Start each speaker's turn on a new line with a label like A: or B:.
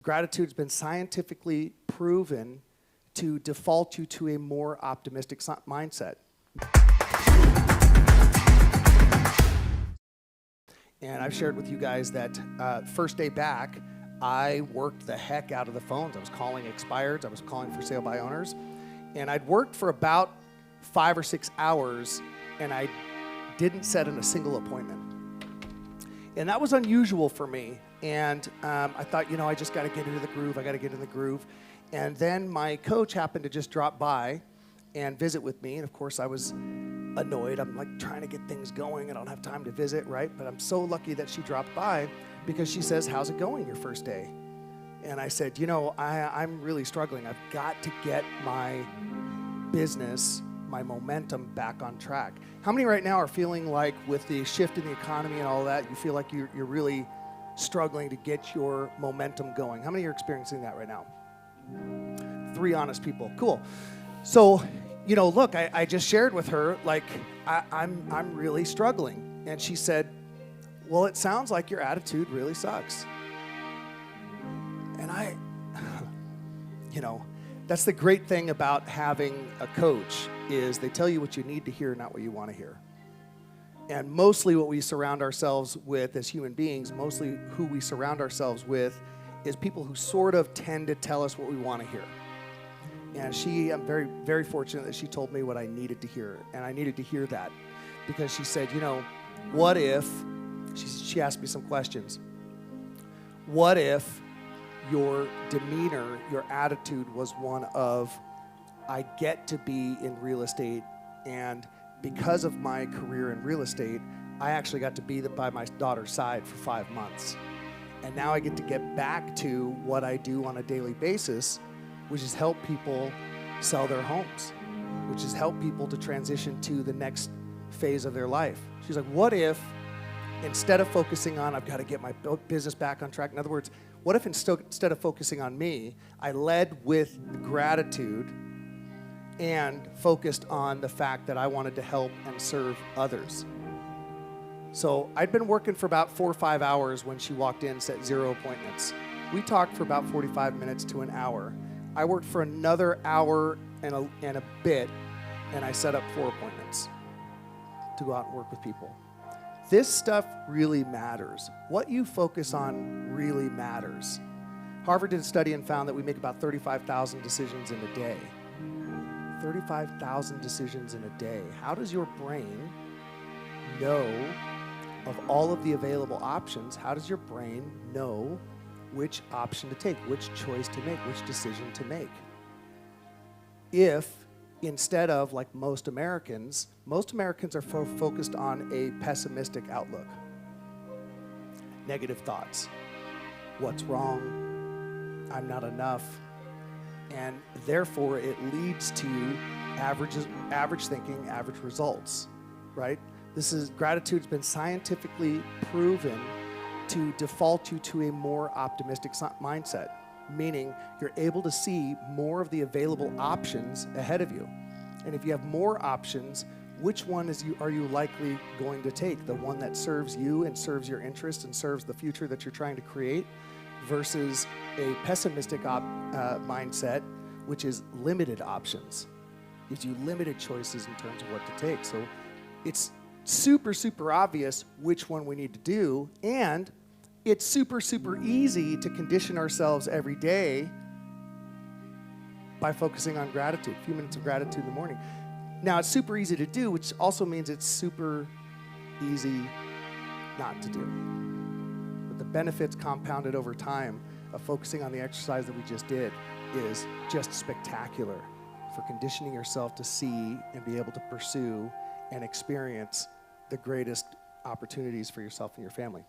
A: Gratitude's been scientifically proven to default you to a more optimistic mindset. And I've shared with you guys that first day back, I worked the heck out of the phones. I was calling expireds, I was calling for sale by owners, and I'd worked for about 5 or 6 hours, and I didn't set in a single appointment. And that was unusual for me. And I thought, I just got to get into the groove. I got to get in the groove. And then my coach happened to just drop by and visit with me. And of course, I was annoyed. I'm like trying to get things going. I don't have time to visit, right? But I'm so lucky that she dropped by because she says, "How's it going your first day?" And I said, I'm really struggling. I've got to get my business, my momentum back on track. How many right now are feeling like with the shift in the economy and all that, you feel like you're really struggling to get your momentum going? How many are experiencing that right now? 3 honest people. Cool. So, look, I just shared with her, like, I'm really struggling. And she said, "Well, it sounds like your attitude really sucks." And that's the great thing about having a coach is they tell you what you need to hear, not what you want to hear. And mostly what we surround ourselves with as human beings, mostly who we surround ourselves with is people who sort of tend to tell us what we want to hear. And I'm very, very fortunate that she told me what I needed to hear. And I needed to hear that because she said, what if, she asked me some questions. What if your demeanor, your attitude was one of, I get to be in real estate, and because of my career in real estate, I actually got to be by my daughter's side for 5 months. And now I get to get back to what I do on a daily basis, which is help people sell their homes, which is help people to transition to the next phase of their life. She's like, what if instead of focusing on, I've got to get my business back on track, in other words, what if instead of focusing on me, I led with gratitude and focused on the fact that I wanted to help and serve others? So I'd been working for about 4 or 5 hours when she walked in, set 0 appointments. We talked for about 45 minutes to an hour. I worked for another hour and a bit, and I set up 4 appointments to go out and work with people. This stuff really matters. What you focus on really matters. Harvard did a study and found that we make about 35,000 decisions in a day. 35,000 decisions in a day. How does your brain know of all of the available options? How does your brain know which option to take, which choice to make, which decision to make? If instead of, like most Americans are focused on a pessimistic outlook. Negative thoughts. What's wrong? I'm not enough. And therefore, it leads to average thinking, average results, right? Gratitude's been scientifically proven to default you to a more optimistic mindset, meaning you're able to see more of the available options ahead of you. And if you have more options, which one are you likely going to take? The one that serves you and serves your interest and serves the future that you're trying to create, versus a pessimistic mindset, which is limited options. Gives you limited choices in terms of what to take. So it's super, super obvious which one we need to do, and it's super, super easy to condition ourselves every day by focusing on gratitude, a few minutes of gratitude in the morning. Now, it's super easy to do, which also means it's super easy not to do. But the benefits compounded over time of focusing on the exercise that we just did is just spectacular for conditioning yourself to see and be able to pursue and experience the greatest opportunities for yourself and your family.